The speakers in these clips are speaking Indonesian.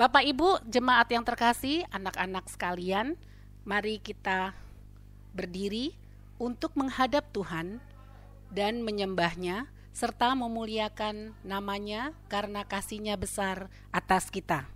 Bapak Ibu, jemaat yang terkasih, anak-anak sekalian, mari kita berdiri untuk menghadap Tuhan dan menyembahnya serta memuliakan namanya karena kasih-Nya besar atas kita.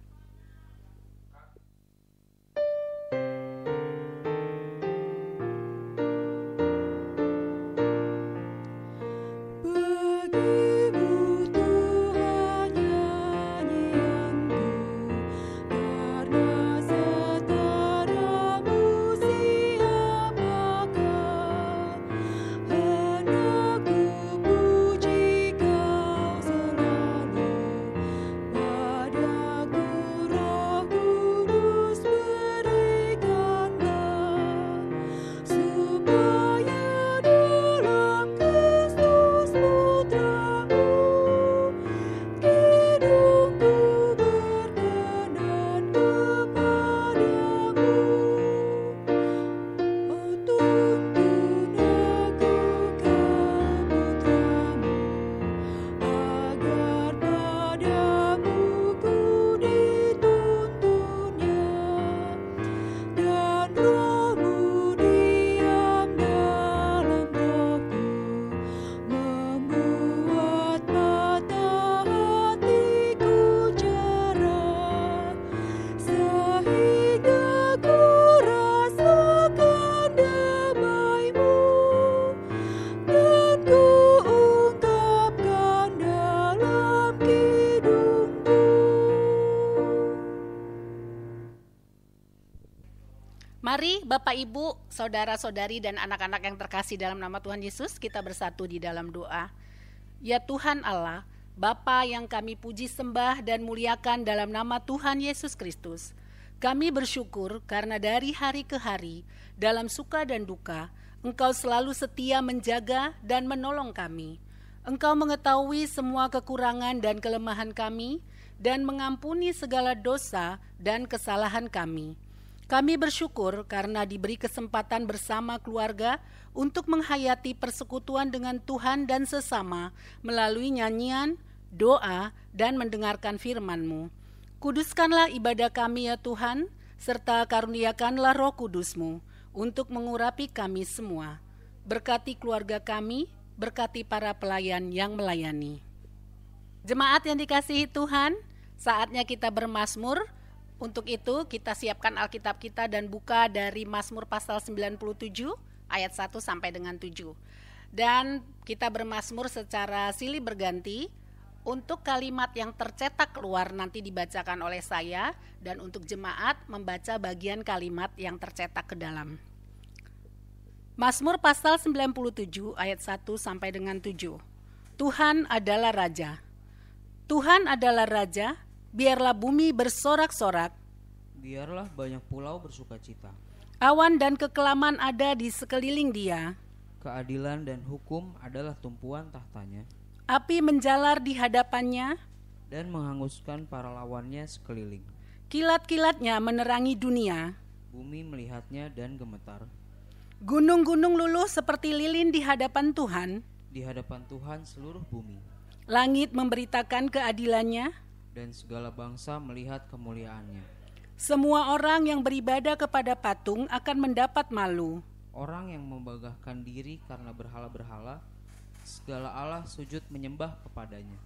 Mari Bapak Ibu, saudara-saudari dan anak-anak yang terkasih dalam nama Tuhan Yesus, kita bersatu di dalam doa. Ya Tuhan Allah, Bapa yang kami puji sembah dan muliakan dalam nama Tuhan Yesus Kristus. Kami bersyukur karena dari hari ke hari, dalam suka dan duka, Engkau selalu setia menjaga dan menolong kami. Engkau mengetahui semua kekurangan dan kelemahan kami, dan mengampuni segala dosa dan kesalahan kami. Kami bersyukur karena diberi kesempatan bersama keluarga untuk menghayati persekutuan dengan Tuhan dan sesama melalui nyanyian, doa, dan mendengarkan firman-Mu. Kuduskanlah ibadah kami ya Tuhan, serta karuniakanlah Roh Kudus-Mu untuk mengurapi kami semua. Berkati keluarga kami, berkati para pelayan yang melayani. Jemaat yang dikasihi Tuhan, saatnya kita bermazmur. Untuk itu kita siapkan Alkitab kita dan buka dari Mazmur pasal 97 ayat 1 sampai dengan 7. Dan kita bermazmur secara silih berganti. Untuk kalimat yang tercetak keluar nanti dibacakan oleh saya, dan untuk jemaat membaca bagian kalimat yang tercetak ke dalam. Mazmur pasal 97 ayat 1 sampai dengan 7. Tuhan adalah Raja. Tuhan adalah Raja. Biarlah bumi bersorak-sorak, biarlah banyak pulau bersukacita. Awan dan kekelaman ada di sekeliling Dia. Keadilan dan hukum adalah tumpuan tahtanya. Api menjalar di hadapannya, dan menghanguskan para lawannya sekeliling. Kilat-kilatnya menerangi dunia. Bumi melihatnya dan gemetar. Gunung-gunung luluh seperti lilin di hadapan Tuhan. Di hadapan Tuhan seluruh bumi. Langit memberitakan keadilannya, dan segala bangsa melihat kemuliaannya. Semua orang yang beribadah kepada patung akan mendapat malu. Orang yang membanggakan diri karena berhala-berhala, segala Allah sujud menyembah kepadanya.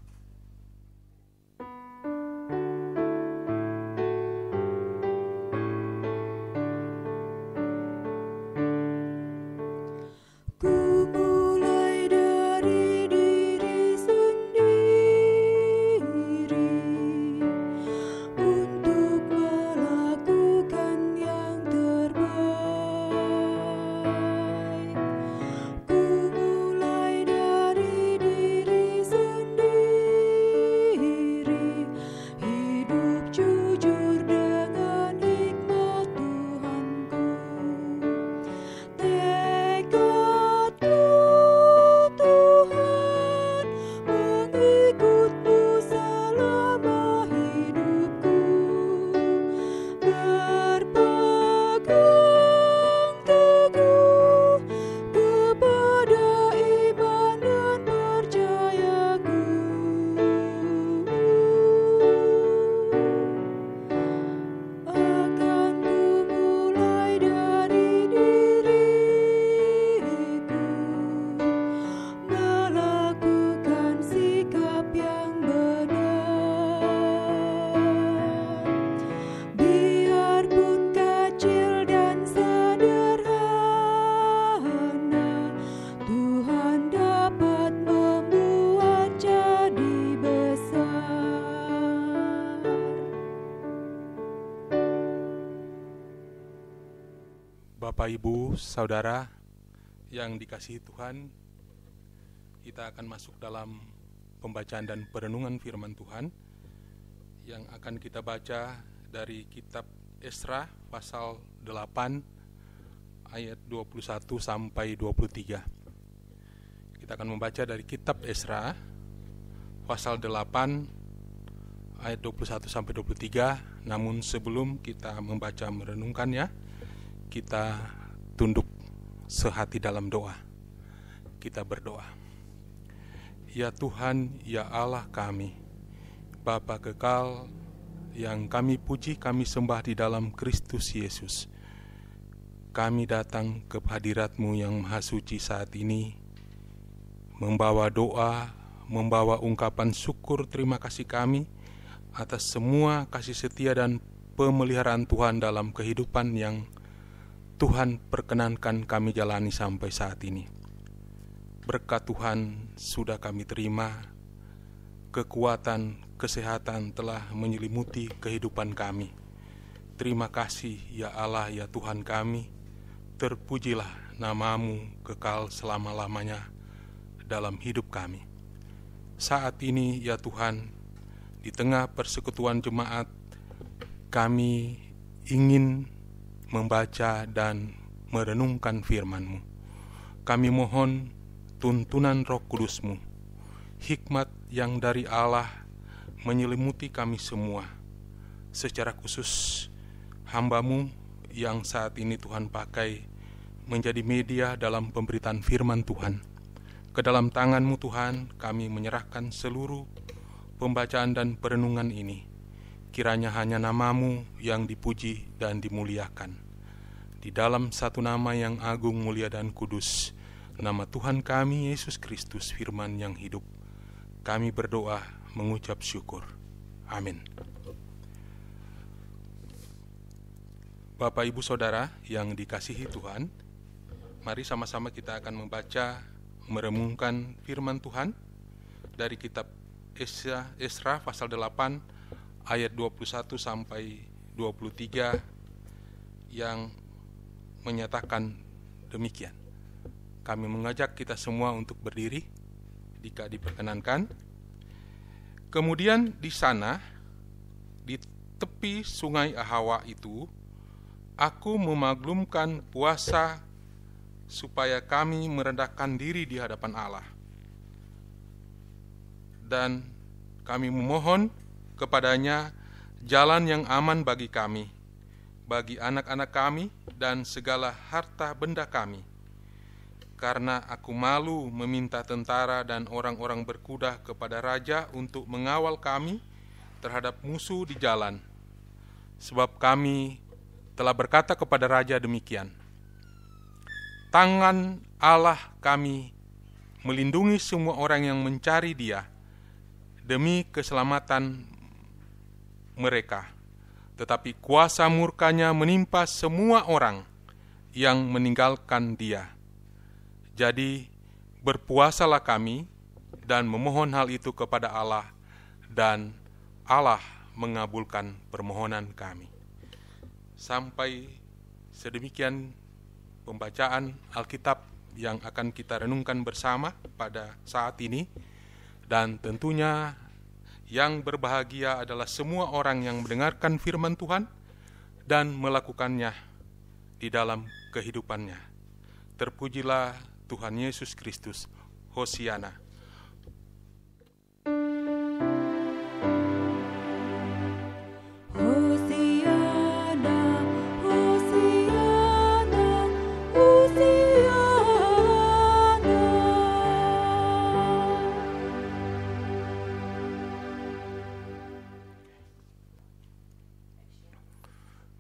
Bapak, Ibu, Saudara yang dikasihi Tuhan, kita akan masuk dalam pembacaan dan perenungan firman Tuhan yang akan kita baca dari kitab Esra pasal 8 ayat 21 sampai 23. Kita akan membaca dari kitab Esra pasal 8 ayat 21 sampai 23. Namun sebelum kita membaca merenungkannya, kita tunduk sehati dalam doa. Kita berdoa. Ya Tuhan, ya Allah kami, Bapa kekal yang kami puji, kami sembah di dalam Kristus Yesus. Kami datang ke hadirat-Mu yang maha suci saat ini, membawa doa, membawa ungkapan syukur terima kasih kami atas semua kasih setia dan pemeliharaan Tuhan dalam kehidupan yang Tuhan perkenankan kami jalani sampai saat ini. Berkat Tuhan sudah kami terima, kekuatan, kesehatan telah menyelimuti kehidupan kami. Terima kasih ya Allah, ya Tuhan kami, terpujilah nama-Mu kekal selama-lamanya dalam hidup kami. Saat ini ya Tuhan, di tengah persekutuan jemaat, kami ingin membaca dan merenungkan firman-Mu. Kami mohon tuntunan Roh Kudus-Mu, hikmat yang dari Allah menyelimuti kami semua, secara khusus hamba-Mu yang saat ini Tuhan pakai menjadi media dalam pemberitaan firman Tuhan. Ke dalam tangan-Mu Tuhan kami menyerahkan seluruh pembacaan dan perenungan ini. Kiranya hanya nama-Mu yang dipuji dan dimuliakan. Di dalam satu nama yang agung, mulia dan kudus, nama Tuhan kami Yesus Kristus, firman yang hidup, kami berdoa mengucap syukur. Amin. Bapak, Ibu, Saudara yang dikasihi Tuhan, mari sama-sama kita akan membaca, merenungkan firman Tuhan dari kitab Esra pasal 8 ayat 21 sampai 23 yang menyatakan demikian. Kami mengajak kita semua untuk berdiri jika diperkenankan. Kemudian di sana, di tepi sungai Ahawa itu, aku memaklumkan puasa supaya kami merendahkan diri di hadapan Allah. Dan kami memohon kepadanya jalan yang aman bagi kami, bagi anak-anak kami, dan segala harta benda kami. Karena aku malu meminta tentara dan orang-orang berkuda kepada raja untuk mengawal kami terhadap musuh di jalan. Sebab kami telah berkata kepada raja demikian, tangan Allah kami melindungi semua orang yang mencari Dia demi keselamatan mereka, tetapi kuasa murka-Nya menimpa semua orang yang meninggalkan Dia. Jadi berpuasalah kami dan memohon hal itu kepada Allah, dan Allah mengabulkan permohonan kami. Sampai sedemikian pembacaan Alkitab yang akan kita renungkan bersama pada saat ini. Dan tentunya yang berbahagia adalah semua orang yang mendengarkan firman Tuhan dan melakukannya di dalam kehidupannya. Terpujilah Tuhan Yesus Kristus. Hosiana.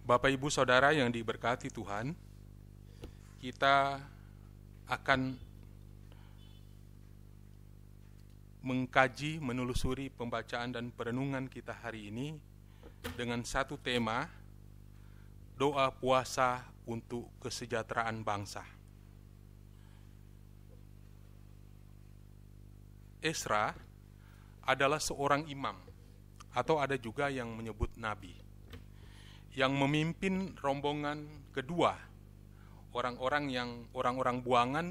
Bapak, Ibu, Saudara yang diberkati Tuhan, kita akan mengkaji, menelusuri pembacaan dan perenungan kita hari ini dengan satu tema, doa puasa untuk kesejahteraan bangsa. Esra adalah seorang imam, atau ada juga yang menyebut nabi, yang memimpin rombongan kedua orang-orang buangan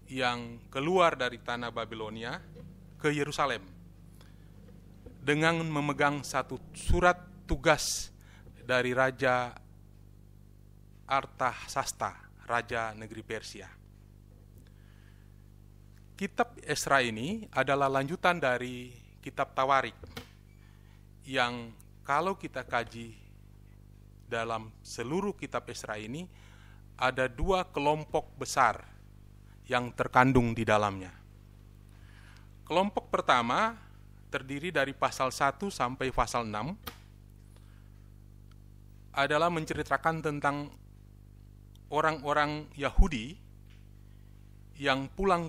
yang keluar dari tanah Babilonia ke Yerusalem dengan memegang satu surat tugas dari Raja Artasasta, Raja negeri Persia. Kitab Esra ini adalah lanjutan dari kitab Tawarik yang kalau kita kaji dalam seluruh kitab Esra ini ada dua kelompok besar yang terkandung di dalamnya. Kelompok pertama terdiri dari pasal 1 sampai pasal 6 adalah menceritakan tentang orang-orang Yahudi yang pulang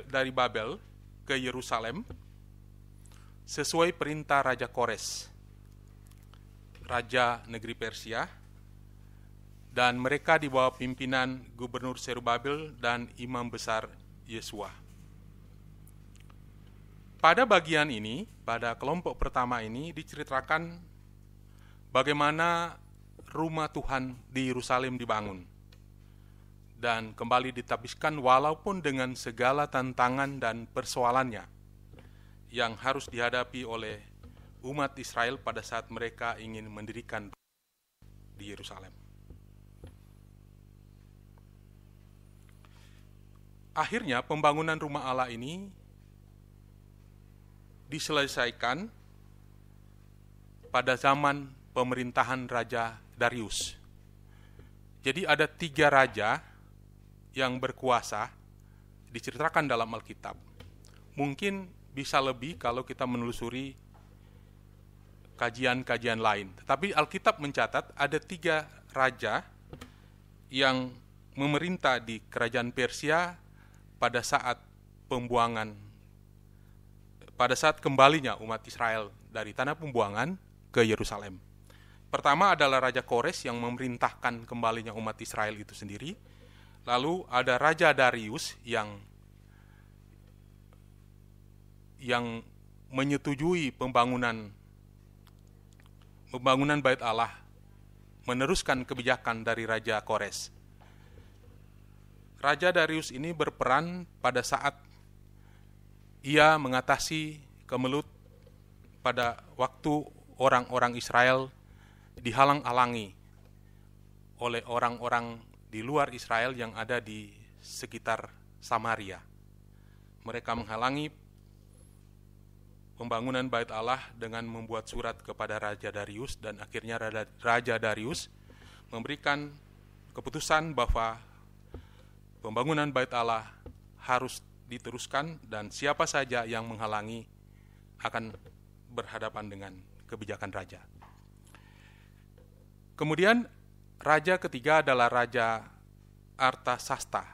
dari Babel ke Yerusalem sesuai perintah Raja Kores, Raja negeri Persia, dan mereka di bawah pimpinan Gubernur Zerubabel dan Imam Besar Yesua. Pada bagian ini, pada kelompok pertama ini diceritakan bagaimana rumah Tuhan di Yerusalem dibangun dan kembali ditabiskan walaupun dengan segala tantangan dan persoalannya yang harus dihadapi oleh umat Israel pada saat mereka ingin mendirikan di Yerusalem. Akhirnya pembangunan rumah Allah ini diselesaikan pada zaman pemerintahan Raja Darius. Jadi ada 3 raja yang berkuasa diceritakan dalam Alkitab. Mungkin bisa lebih kalau kita menelusuri kajian-kajian lain. Tetapi Alkitab mencatat ada 3 raja yang memerintah di kerajaan Persia pada saat kembalinya umat Israel dari tanah pembuangan ke Yerusalem. Pertama adalah Raja Kores yang memerintahkan kembalinya umat Israel itu sendiri. Lalu ada Raja Darius yang menyetujui pembangunan Bait Allah, meneruskan kebijakan dari Raja Kores. Raja Darius ini berperan pada saat ia mengatasi kemelut pada waktu orang-orang Israel dihalang-halangi oleh orang-orang di luar Israel yang ada di sekitar Samaria. Mereka menghalangi pembangunan Bait Allah dengan membuat surat kepada Raja Darius, dan akhirnya Raja Darius memberikan keputusan bahwa pembangunan Bait Allah harus diteruskan dan siapa saja yang menghalangi akan berhadapan dengan kebijakan raja. Kemudian raja ketiga adalah Raja Artasasta.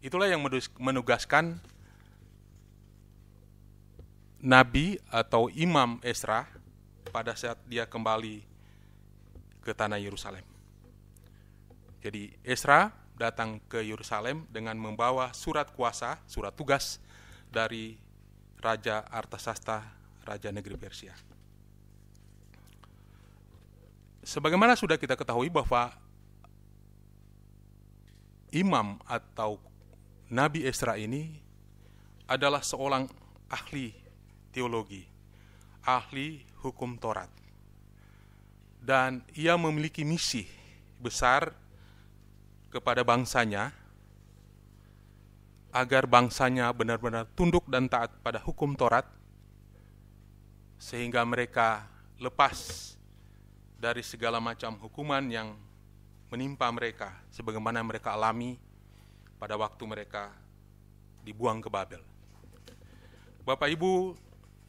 Itulah yang menugaskan Nabi atau Imam Esra pada saat dia kembali ke tanah Yerusalem. Jadi Esra datang ke Yerusalem dengan membawa surat kuasa, surat tugas dari Raja Artasasta, Raja negeri Persia. Sebagaimana sudah kita ketahui bahwa imam atau Nabi Esra ini adalah seorang ahli teologi, ahli hukum Taurat. Dan ia memiliki misi besar kepada bangsanya, agar bangsanya benar-benar tunduk dan taat pada hukum Taurat, sehingga mereka lepas dari segala macam hukuman yang menimpa mereka, sebagaimana mereka alami pada waktu mereka dibuang ke Babel. Bapak, Ibu,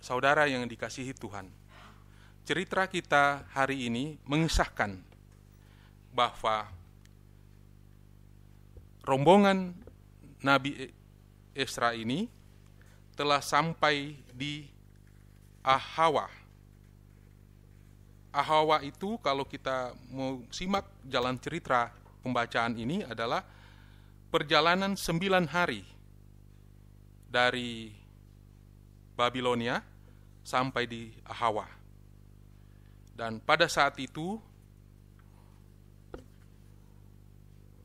Saudara yang dikasihi Tuhan, cerita kita hari ini mengisahkan bahwa rombongan Nabi Esra ini telah sampai di Ahawa. Ahawa itu kalau kita mau simak jalan cerita pembacaan ini adalah perjalanan 9 hari dari Babilonia sampai di Ahawa. Dan pada saat itu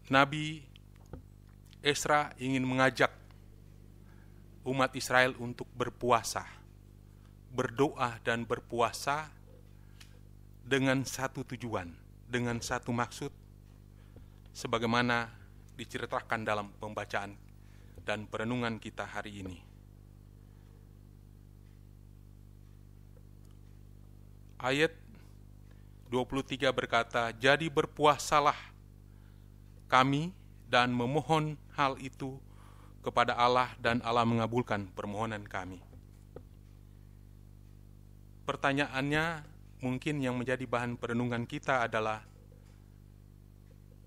Nabi Esra ingin mengajak umat Israel untuk berpuasa, berdoa dan berpuasa dengan satu tujuan, dengan satu maksud, sebagaimana diceritakan dalam pembacaan dan perenungan kita hari ini. Ayat 23 berkata, "Jadi berpuasalah kami dan memohon hal itu kepada Allah, dan Allah mengabulkan permohonan kami." Pertanyaannya mungkin yang menjadi bahan perenungan kita adalah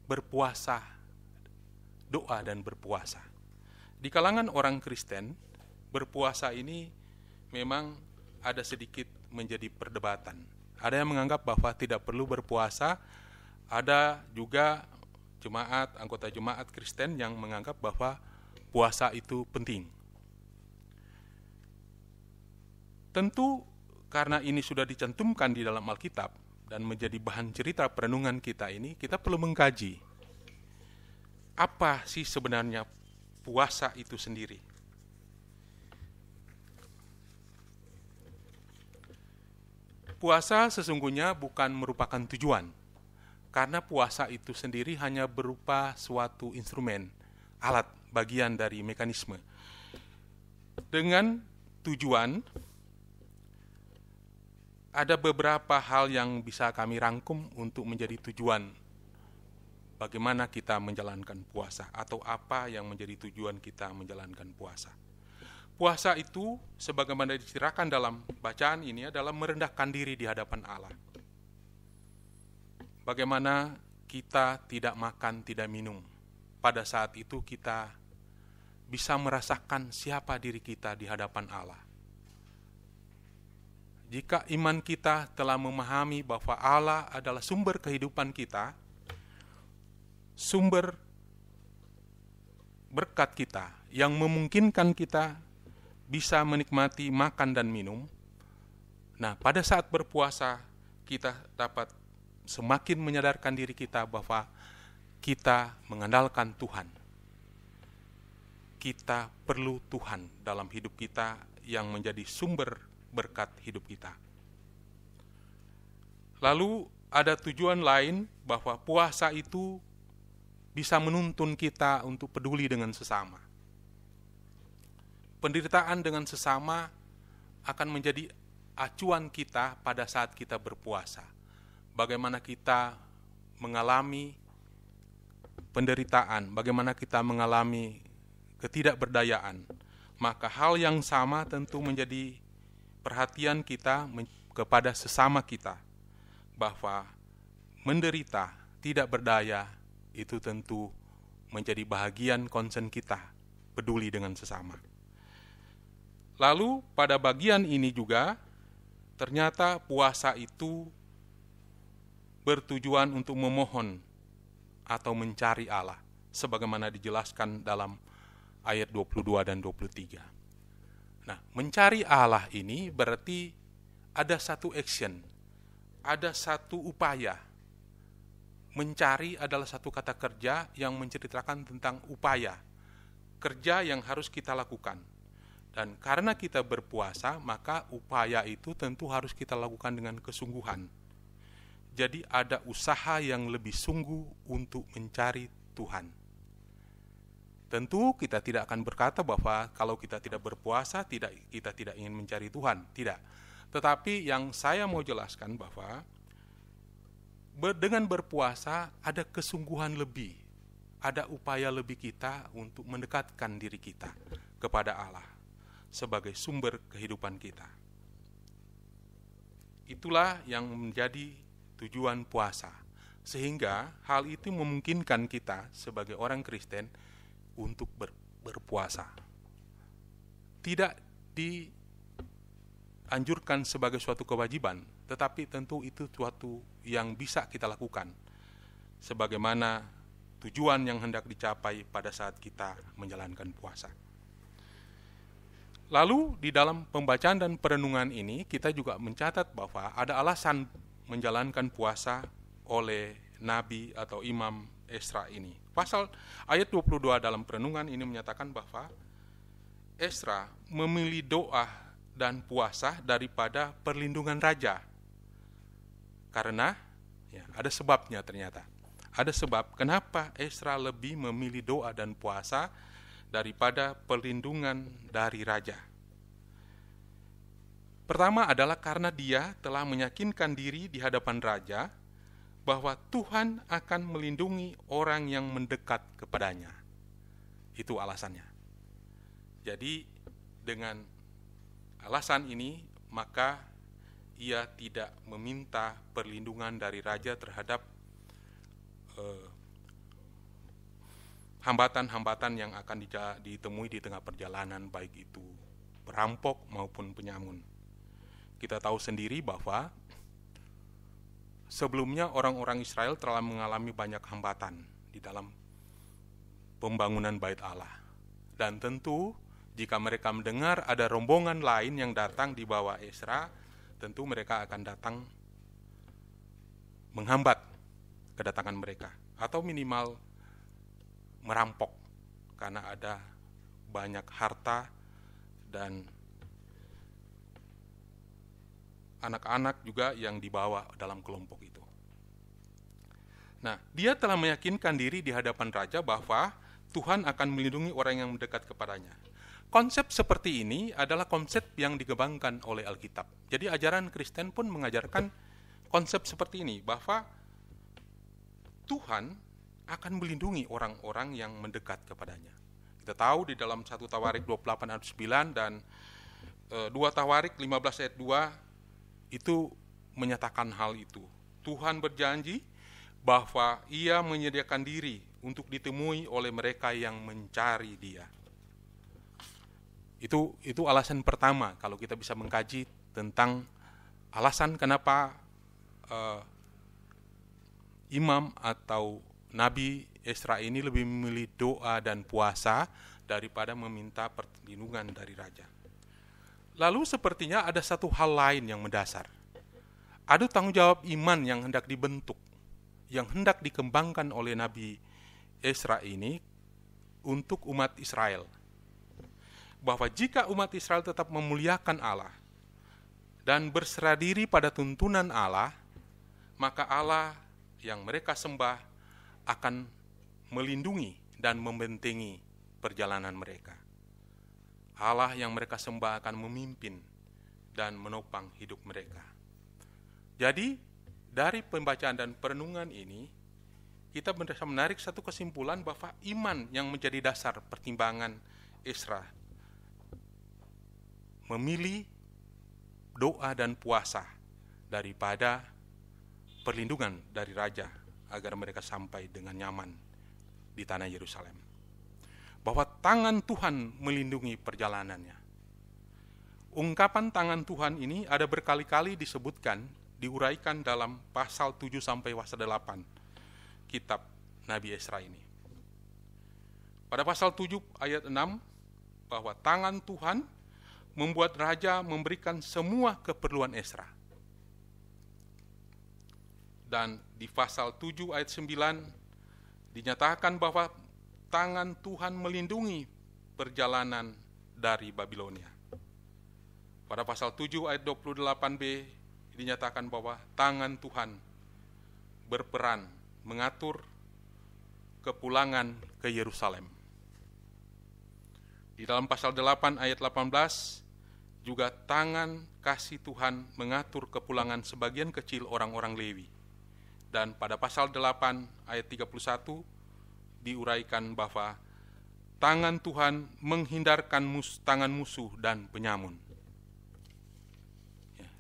berpuasa, doa dan berpuasa. Di kalangan orang Kristen, berpuasa ini memang ada sedikit menjadi perdebatan. Ada yang menganggap bahwa tidak perlu berpuasa, ada juga anggota jemaat Kristen yang menganggap bahwa puasa itu penting. Tentu karena ini sudah dicantumkan di dalam Alkitab dan menjadi bahan cerita perenungan kita ini, kita perlu mengkaji apa sih sebenarnya puasa itu sendiri. Puasa sesungguhnya bukan merupakan tujuan, karena puasa itu sendiri hanya berupa suatu instrumen, alat, bagian dari mekanisme. Dengan tujuan, ada beberapa hal yang bisa kami rangkum untuk menjadi tujuan bagaimana kita menjalankan puasa, atau apa yang menjadi tujuan kita menjalankan puasa. Puasa itu, sebagaimana diceritakan dalam bacaan ini, adalah merendahkan diri di hadapan Allah. Bagaimana kita tidak makan, tidak minum. Pada saat itu kita bisa merasakan siapa diri kita di hadapan Allah. Jika iman kita telah memahami bahwa Allah adalah sumber kehidupan kita, sumber berkat kita, yang memungkinkan kita bisa menikmati makan dan minum, nah pada saat berpuasa kita dapat semakin menyadarkan diri kita bahwa kita mengandalkan Tuhan. Kita perlu Tuhan dalam hidup kita yang menjadi sumber berkat hidup kita. Lalu ada tujuan lain bahwa puasa itu bisa menuntun kita untuk peduli dengan sesama. Penderitaan dengan sesama akan menjadi acuan kita pada saat kita berpuasa. Bagaimana kita mengalami penderitaan, bagaimana kita mengalami ketidakberdayaan, maka hal yang sama tentu menjadi perhatian kita kepada sesama kita, bahwa menderita, tidak berdaya, itu tentu menjadi bahagian concern kita, peduli dengan sesama. Lalu pada bagian ini juga, ternyata puasa itu bertujuan untuk memohon atau mencari Allah, sebagaimana dijelaskan dalam ayat 22 dan 23. Nah, mencari Allah ini berarti ada satu action, ada satu upaya. Mencari adalah satu kata kerja yang menceritakan tentang upaya, kerja yang harus kita lakukan. Dan karena kita berpuasa, maka upaya itu tentu harus kita lakukan dengan kesungguhan. Jadi ada usaha yang lebih sungguh untuk mencari Tuhan. Tentu kita tidak akan berkata bahwa kalau kita tidak berpuasa, kita tidak ingin mencari Tuhan. Tidak. Tetapi yang saya mau jelaskan bahwa dengan berpuasa ada kesungguhan lebih, ada upaya lebih kita untuk mendekatkan diri kita kepada Allah sebagai sumber kehidupan kita. Itulah yang menjadi tujuan puasa, sehingga hal itu memungkinkan kita sebagai orang Kristen untuk berpuasa. Tidak dianjurkan sebagai suatu kewajiban, tetapi tentu itu suatu yang bisa kita lakukan, sebagaimana tujuan yang hendak dicapai pada saat kita menjalankan puasa. Lalu di dalam pembacaan dan perenungan ini kita juga mencatat bahwa ada alasan menjalankan puasa oleh nabi atau imam Esra ini. Ayat 22 dalam perenungan ini menyatakan bahwa Esra memilih doa dan puasa daripada perlindungan raja. Karena ada sebabnya ternyata. Ada sebab kenapa Esra lebih memilih doa dan puasa daripada perlindungan dari raja. Pertama adalah karena dia telah meyakinkan diri di hadapan raja bahwa Tuhan akan melindungi orang yang mendekat kepadanya. Itu alasannya. Jadi dengan alasan ini maka ia tidak meminta perlindungan dari raja terhadap hambatan-hambatan yang akan ditemui di tengah perjalanan, baik itu perampok maupun penyamun. Kita tahu sendiri bahwa sebelumnya orang-orang Israel telah mengalami banyak hambatan di dalam pembangunan Bait Allah. Dan tentu jika mereka mendengar ada rombongan lain yang datang di bawah Esra, tentu mereka akan datang menghambat kedatangan mereka, atau minimal merampok karena ada banyak harta dan anak-anak juga yang dibawa dalam kelompok itu. Nah, dia telah meyakinkan diri di hadapan raja bahwa Tuhan akan melindungi orang yang mendekat kepadanya. Konsep seperti ini adalah konsep yang dikembangkan oleh Alkitab. Jadi ajaran Kristen pun mengajarkan konsep seperti ini, bahwa Tuhan akan melindungi orang-orang yang mendekat kepadanya. Kita tahu di dalam 1 Tawarik 28 ayat 9 dan 2 Tawarik 15 ayat 2 itu menyatakan hal itu. Tuhan berjanji bahwa ia menyediakan diri untuk ditemui oleh mereka yang mencari dia. Itu alasan pertama kalau kita bisa mengkaji tentang alasan kenapa imam atau Nabi Esra ini lebih memilih doa dan puasa daripada meminta perlindungan dari raja. Lalu sepertinya ada satu hal lain yang mendasar. Ada tanggung jawab iman yang hendak dibentuk, yang hendak dikembangkan oleh Nabi Esra ini untuk umat Israel. Bahwa jika umat Israel tetap memuliakan Allah dan berserah diri pada tuntunan Allah, maka Allah yang mereka sembah akan melindungi dan membentengi perjalanan mereka. Allah yang mereka sembah akan memimpin dan menopang hidup mereka. Jadi, dari pembacaan dan perenungan ini, kita bisa menarik satu kesimpulan bahwa iman yang menjadi dasar pertimbangan Esra memilih doa dan puasa daripada perlindungan dari raja agar mereka sampai dengan nyaman di tanah Yerusalem. Bahwa tangan Tuhan melindungi perjalanannya. Ungkapan tangan Tuhan ini ada berkali-kali disebutkan, diuraikan dalam pasal 7 sampai pasal 8 kitab Nabi Esra ini. Pada pasal 7 ayat 6 bahwa tangan Tuhan membuat raja memberikan semua keperluan Esra. Dan di pasal 7 ayat 9 dinyatakan bahwa tangan Tuhan melindungi perjalanan dari Babilonia. Pada pasal 7 ayat 28b dinyatakan bahwa tangan Tuhan berperan mengatur kepulangan ke Yerusalem. Di dalam pasal 8 ayat 18 juga tangan kasih Tuhan mengatur kepulangan sebagian kecil orang-orang Lewi. Dan pada pasal 8 ayat 31 diuraikan bahwa tangan Tuhan menghindarkan tangan musuh dan penyamun.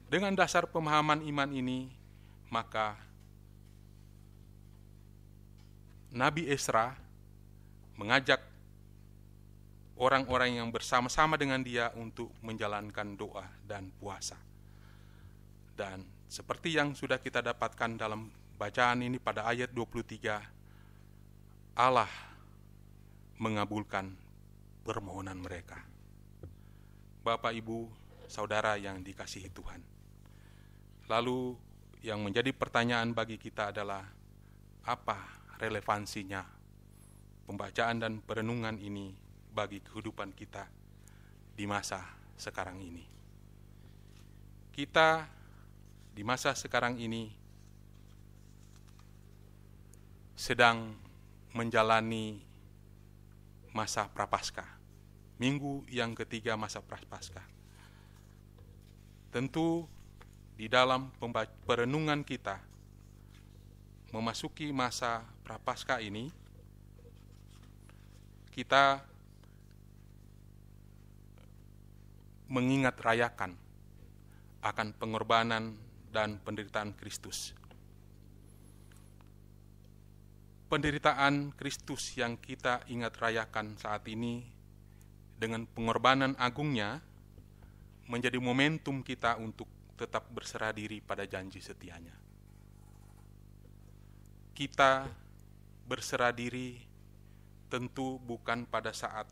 Dengan dasar pemahaman iman ini, maka Nabi Esra mengajak orang-orang yang bersama-sama dengan dia untuk menjalankan doa dan puasa. Dan seperti yang sudah kita dapatkan dalam bacaan ini pada ayat 23, Allah mengabulkan permohonan mereka. Bapak, Ibu, Saudara yang dikasihi Tuhan. Lalu yang menjadi pertanyaan bagi kita adalah, apa relevansinya pembacaan dan perenungan ini bagi kehidupan kita di masa sekarang ini. Kita di masa sekarang ini sedang menjalani masa Prapaskah, minggu yang ketiga masa Prapaskah. Tentu di dalam perenungan kita memasuki masa Prapaskah ini, kita mengingat rayakan akan pengorbanan dan penderitaan Kristus. Penderitaan Kristus yang kita ingat rayakan saat ini dengan pengorbanan agungnya menjadi momentum kita untuk tetap berserah diri pada janji setianya. Kita berserah diri tentu bukan pada saat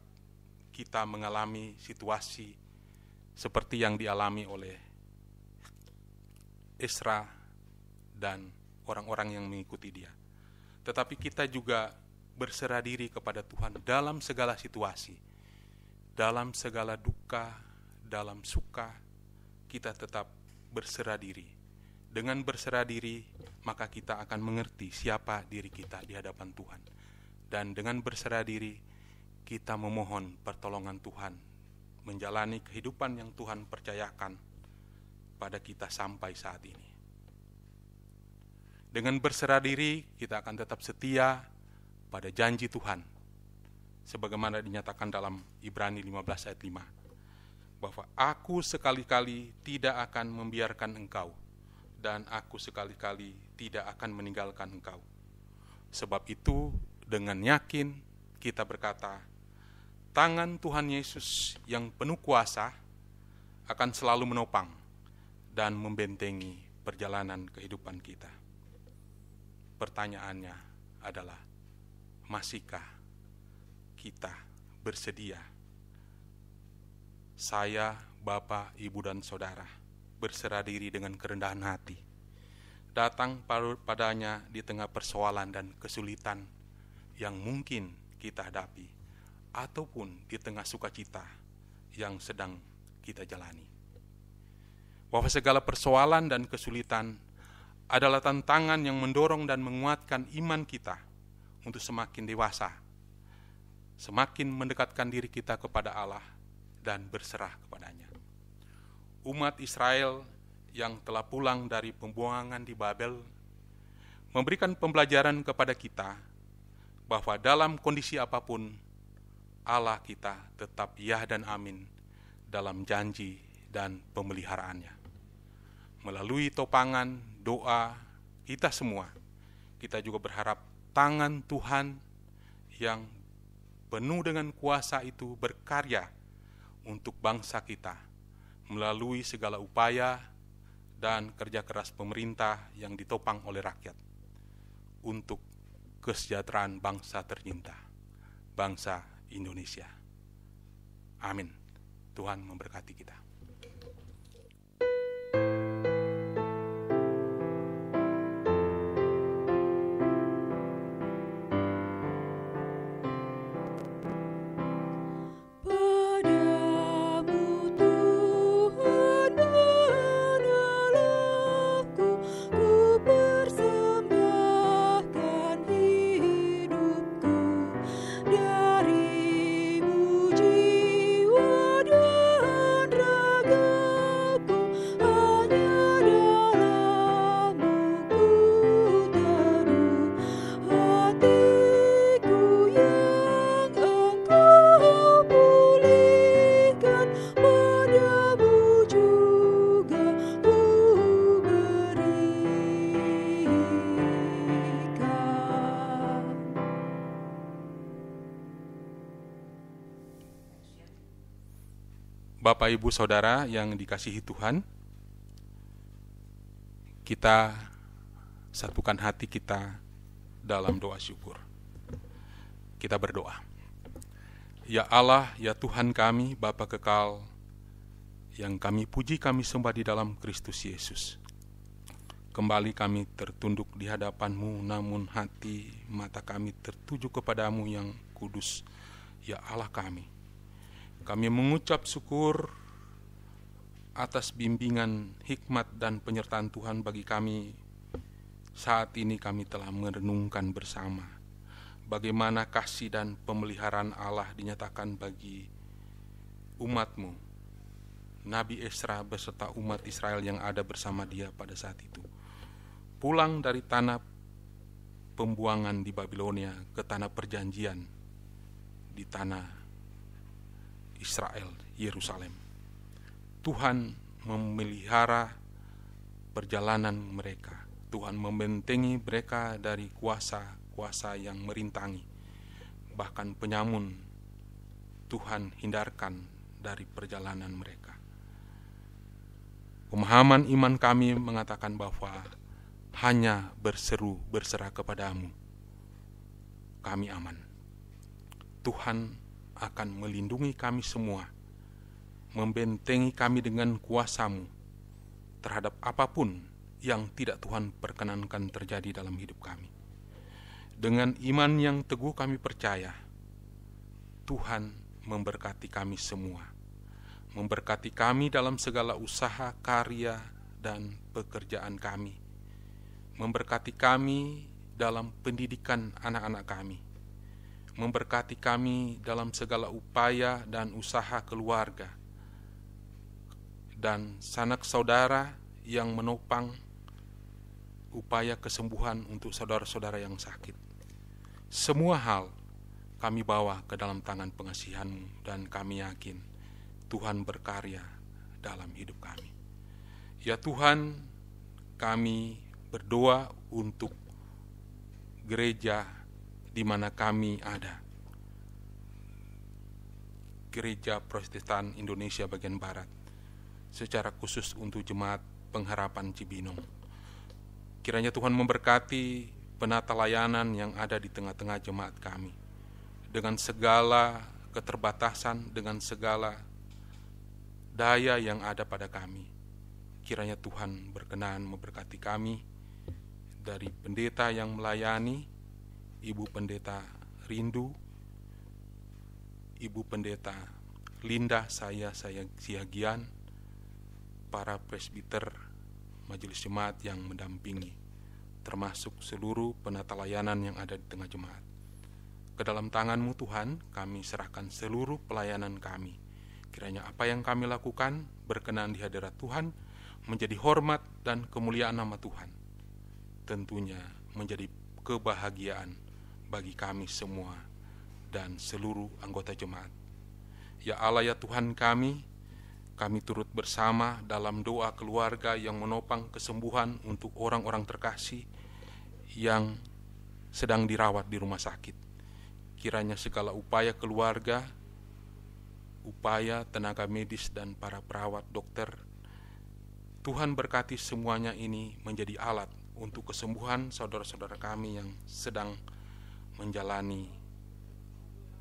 kita mengalami situasi seperti yang dialami oleh Esra dan orang-orang yang mengikuti dia. Tetapi kita juga berserah diri kepada Tuhan dalam segala situasi, dalam segala duka, dalam suka, kita tetap berserah diri. Dengan berserah diri, maka kita akan mengerti siapa diri kita di hadapan Tuhan. Dan dengan berserah diri, kita memohon pertolongan Tuhan, menjalani kehidupan yang Tuhan percayakan pada kita sampai saat ini. Dengan berserah diri, kita akan tetap setia pada janji Tuhan, sebagaimana dinyatakan dalam Ibrani 15 ayat 5, bahwa aku sekali-kali tidak akan membiarkan engkau, dan aku sekali-kali tidak akan meninggalkan engkau. Sebab itu, dengan yakin kita berkata, tangan Tuhan Yesus yang penuh kuasa akan selalu menopang dan membentengi perjalanan kehidupan kita. Pertanyaannya adalah, masihkah kita bersedia? Saya, Bapak, Ibu, dan Saudara berserah diri dengan kerendahan hati, datang padanya di tengah persoalan dan kesulitan yang mungkin kita hadapi, ataupun di tengah sukacita yang sedang kita jalani. Bahwa segala persoalan dan kesulitan adalah tantangan yang mendorong dan menguatkan iman kita untuk semakin dewasa, semakin mendekatkan diri kita kepada Allah dan berserah kepadanya. Umat Israel yang telah pulang dari pembuangan di Babel memberikan pembelajaran kepada kita bahwa dalam kondisi apapun Allah kita tetap ya dan amin dalam janji dan pemeliharaannya. Melalui topangan doa kita semua, kita juga berharap tangan Tuhan yang penuh dengan kuasa itu berkarya untuk bangsa kita melalui segala upaya dan kerja keras pemerintah yang ditopang oleh rakyat untuk kesejahteraan bangsa tercinta, bangsa Indonesia. Amin. Tuhan memberkati kita. Bapak, Ibu, Saudara yang dikasihi Tuhan, kita satukan hati kita dalam doa syukur. Kita berdoa. Ya Allah, ya Tuhan kami, Bapa kekal, yang kami puji, kami sembah di dalam Kristus Yesus. Kembali kami tertunduk di hadapan-Mu, namun hati mata kami tertuju kepadamu yang kudus, ya Allah kami. Kami mengucap syukur atas bimbingan, hikmat, dan penyertaan Tuhan bagi kami. Saat ini kami telah merenungkan bersama bagaimana kasih dan pemeliharaan Allah dinyatakan bagi umat-Mu, Nabi Ezra beserta umat Israel yang ada bersama dia pada saat itu. Pulang dari tanah pembuangan di Babilonia ke tanah perjanjian di tanah Israel, Yerusalem. Tuhan memelihara perjalanan mereka. Tuhan membentengi mereka dari kuasa-kuasa yang merintangi. Bahkan penyamun Tuhan hindarkan dari perjalanan mereka. Pemahaman iman kami mengatakan bahwa hanya berserah kepada-Mu, kami aman. Tuhan akan melindungi kami semua, membentengi kami dengan kuasa-Mu terhadap apapun yang tidak Tuhan perkenankan terjadi dalam hidup kami. Dengan iman yang teguh kami percaya, Tuhan memberkati kami semua, memberkati kami dalam segala usaha, karya, dan pekerjaan kami, memberkati kami dalam pendidikan anak-anak kami, memberkati kami dalam segala upaya dan usaha keluarga, dan sanak saudara yang menopang upaya kesembuhan untuk saudara-saudara yang sakit. Semua hal kami bawa ke dalam tangan pengasihan-Mu, dan kami yakin Tuhan berkarya dalam hidup kami. Ya Tuhan, kami berdoa untuk gereja di mana kami ada, Gereja Protestan Indonesia bagian Barat, secara khusus untuk Jemaat Pengharapan Cibinong. Kiranya Tuhan memberkati penata layanan yang ada di tengah-tengah jemaat kami, dengan segala keterbatasan, dengan segala daya yang ada pada kami. Kiranya Tuhan berkenan memberkati kami, dari pendeta yang melayani, Ibu Pendeta Rindu, Ibu Pendeta Linda, saya Siagian, para presbiter, majelis jemaat yang mendampingi, termasuk seluruh penata layanan yang ada di tengah jemaat. Ke dalam tangan-Mu Tuhan, kami serahkan seluruh pelayanan kami. Kiranya apa yang kami lakukan berkenan di hadirat Tuhan, menjadi hormat dan kemuliaan nama Tuhan. Tentunya menjadi kebahagiaan bagi kami semua dan seluruh anggota jemaat. Ya Allah, ya Tuhan kami turut bersama dalam doa keluarga yang menopang kesembuhan untuk orang-orang terkasih yang sedang dirawat di rumah sakit. Kiranya segala upaya keluarga, upaya tenaga medis dan para perawat, dokter, Tuhan berkati semuanya ini menjadi alat untuk kesembuhan saudara-saudara kami yang sedang menjalani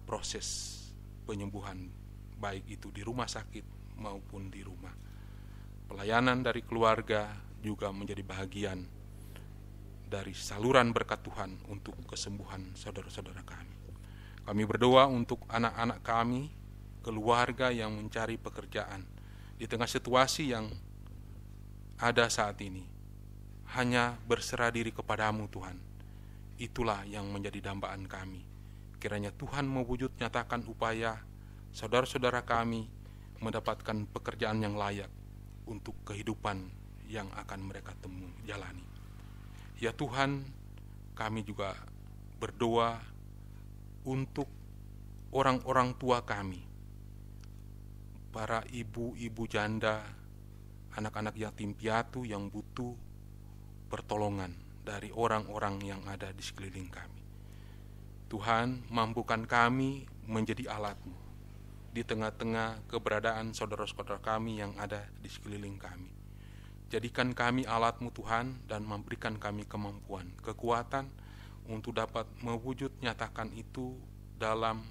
proses penyembuhan, baik itu di rumah sakit maupun di rumah. Pelayanan dari keluarga juga menjadi bahagian dari saluran berkat Tuhan untuk kesembuhan saudara-saudara kami. Kami berdoa untuk anak-anak kami, keluarga yang mencari pekerjaan di tengah situasi yang ada saat ini. Hanya berserah diri kepada-Mu Tuhan. Itulah yang menjadi dambaan kami. Kiranya Tuhan mewujud nyatakan upaya saudara-saudara kami mendapatkan pekerjaan yang layak untuk kehidupan yang akan mereka jalani. Ya Tuhan, kami juga berdoa untuk orang-orang tua kami, para ibu-ibu janda, anak-anak yatim piatu yang butuh pertolongan dari orang-orang yang ada di sekeliling kami. Tuhan, mampukan kami menjadi alat-Mu di tengah-tengah keberadaan saudara-saudara kami yang ada di sekeliling kami. Jadikan kami alat-Mu Tuhan, dan memberikan kami kemampuan, kekuatan untuk dapat mewujud nyatakan itu dalam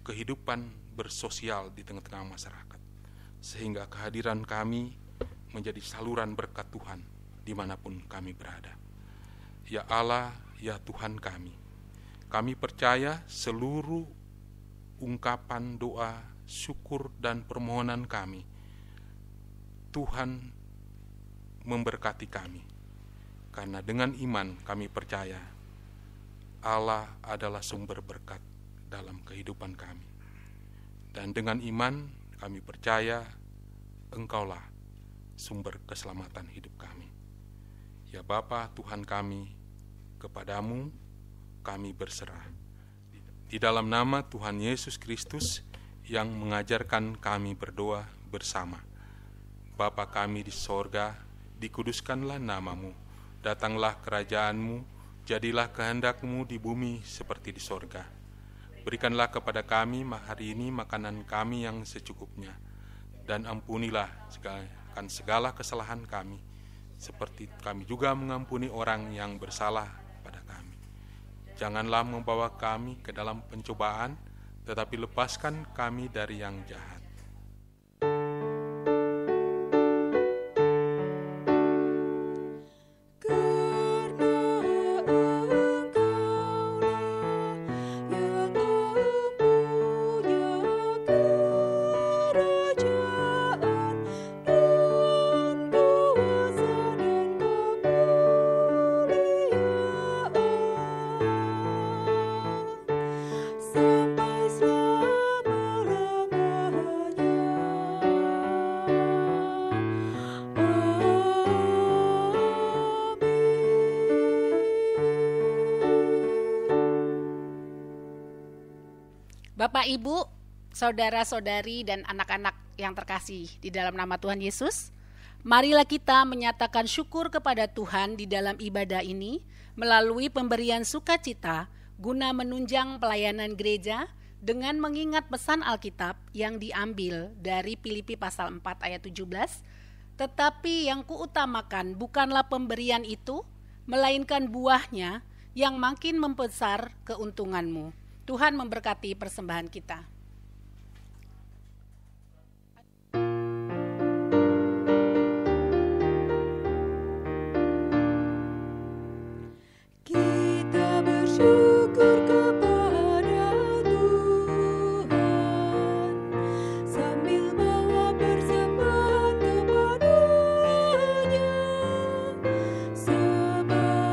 kehidupan bersosial di tengah-tengah masyarakat, sehingga kehadiran kami menjadi saluran berkat Tuhan dimanapun kami berada. Ya Allah, ya Tuhan kami percaya seluruh ungkapan doa, syukur, dan permohonan kami, Tuhan memberkati kami. Karena dengan iman kami percaya Allah adalah sumber berkat dalam kehidupan kami. Dan dengan iman kami percaya Engkaulah sumber keselamatan hidup kami. Ya Bapa Tuhan kami, kepadamu kami berserah. Di dalam nama Tuhan Yesus Kristus yang mengajarkan kami berdoa bersama. Bapa kami di sorga, dikuduskanlah namamu, datanglah kerajaanmu, jadilah kehendakmu di bumi seperti di sorga. Berikanlah kepada kami hari ini makanan kami yang secukupnya, dan ampunilah segala kesalahan kami, seperti kami juga mengampuni orang yang bersalah pada kami. Janganlah membawa kami ke dalam pencobaan, tetapi lepaskan kami dari yang jahat. Bapak, Ibu, saudara-saudari, dan anak-anak yang terkasih di dalam nama Tuhan Yesus, marilah kita menyatakan syukur kepada Tuhan di dalam ibadah ini melalui pemberian sukacita guna menunjang pelayanan gereja dengan mengingat pesan Alkitab yang diambil dari Filipi pasal 4 ayat 17, tetapi yang kuutamakan bukanlah pemberian itu, melainkan buahnya yang makin membesar keuntunganmu. Tuhan memberkati persembahan kita. Kita bersyukur kepada Tuhan sambil bawa persembahan kepada-Nya, sebab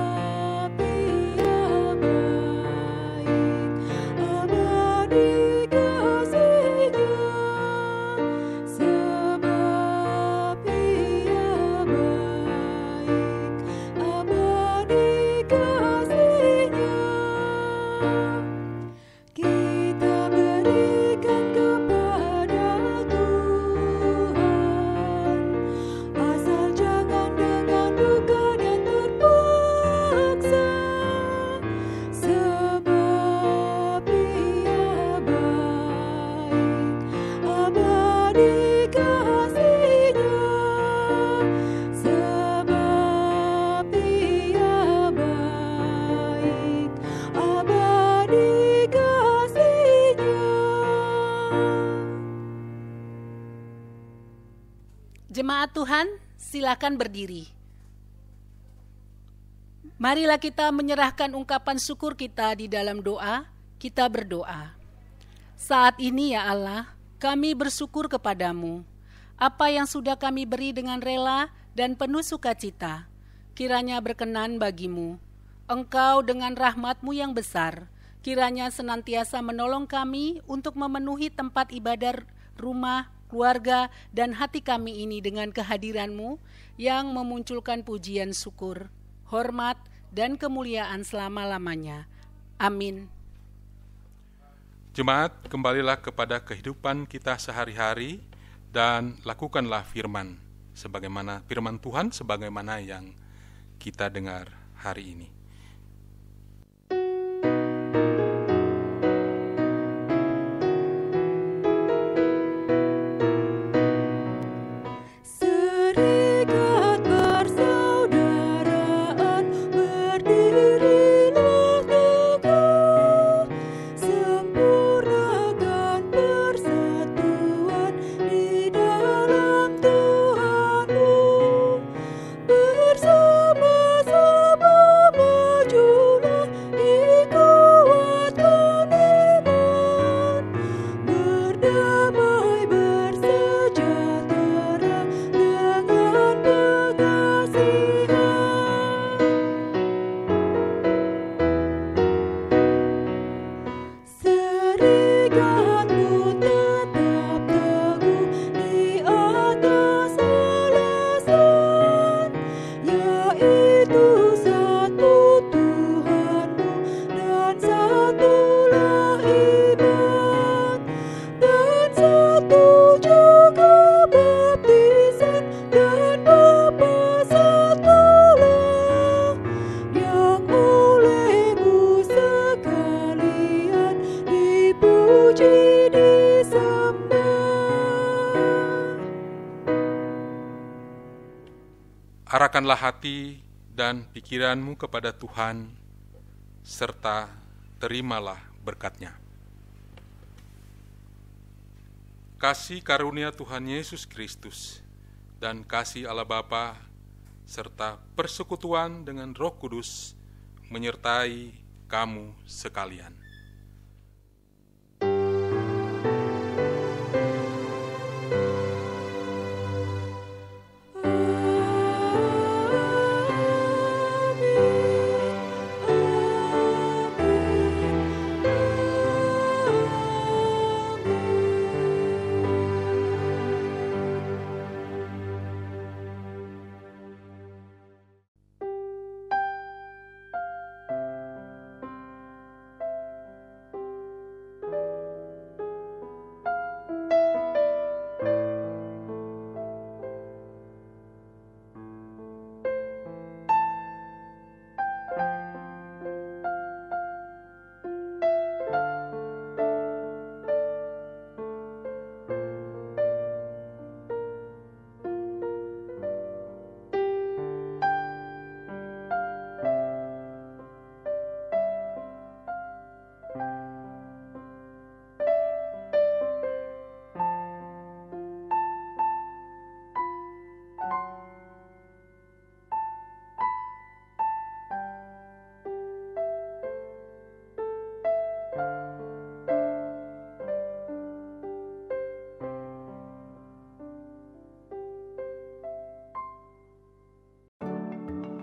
Ia baik, abadi kasih-Nya, sebab Ia baik, abadi kasih-Nya. Kita berikan kepada Tuhan, asal jangan dengan duka dan terpaksa, sebab Ia baik, abadi kasih-Nya, sebab Ia baik, abadi kasih-Nya. Jemaat Tuhan, silakan berdiri. Marilah kita menyerahkan ungkapan syukur kita di dalam doa. Kita berdoa. Saat ini ya Allah, kami bersyukur kepadamu. Apa yang sudah kami beri dengan rela dan penuh sukacita, kiranya berkenan bagimu. Engkau dengan rahmat-Mu yang besar, kiranya senantiasa menolong kami untuk memenuhi tempat ibadah, rumah, keluarga, dan hati kami ini dengan kehadiran-Mu yang memunculkan pujian syukur, hormat, dan kemuliaan selama-lamanya. Amin. Jemaat, kembalilah kepada kehidupan kita sehari-hari dan lakukanlah firman Tuhan sebagaimana yang kita dengar hari ini. Serikat persaudaraan berdirilah teguh, sempurnakan persatuan di dalam Tuhan-Mu, bersama Arahkanlah hati dan pikiranmu kepada Tuhan, serta terimalah berkat-Nya. Kasih karunia Tuhan Yesus Kristus dan kasih Allah Bapa serta persekutuan dengan Roh Kudus menyertai kamu sekalian.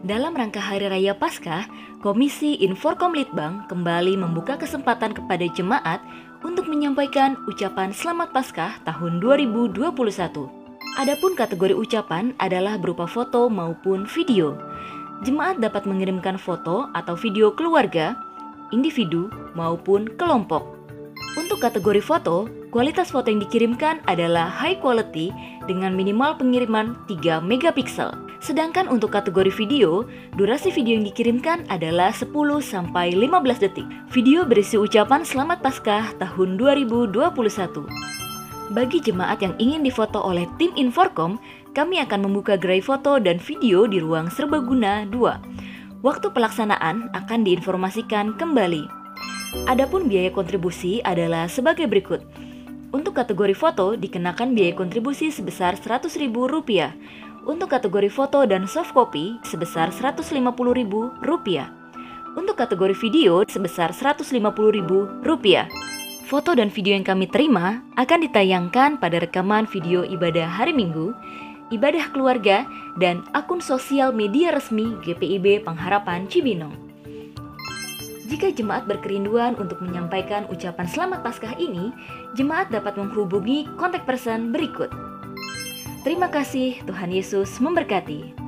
Dalam rangka Hari Raya Paskah, Komisi Inforkom Litbang kembali membuka kesempatan kepada jemaat untuk menyampaikan ucapan Selamat Paskah tahun 2021. Adapun kategori ucapan adalah berupa foto maupun video. Jemaat dapat mengirimkan foto atau video keluarga, individu, maupun kelompok. Untuk kategori foto, kualitas foto yang dikirimkan adalah high quality dengan minimal pengiriman 3 megapiksel. Sedangkan untuk kategori video, durasi video yang dikirimkan adalah 10-15 detik. Video berisi ucapan Selamat Paskah tahun 2021. Bagi jemaat yang ingin difoto oleh tim Inforkom, kami akan membuka gerai foto dan video di ruang Serbaguna 2. Waktu pelaksanaan akan diinformasikan kembali. Adapun biaya kontribusi adalah sebagai berikut. Untuk kategori foto dikenakan biaya kontribusi sebesar Rp100.000. Untuk kategori foto dan soft copy sebesar Rp150.000. Untuk kategori video sebesar Rp150.000. Foto dan video yang kami terima akan ditayangkan pada rekaman video ibadah hari Minggu, ibadah keluarga, dan akun sosial media resmi GPIB Pengharapan Cibinong. Jika jemaat berkerinduan untuk menyampaikan ucapan Selamat Paskah ini, jemaat dapat menghubungi kontak person berikut. Terima kasih, Tuhan Yesus memberkati.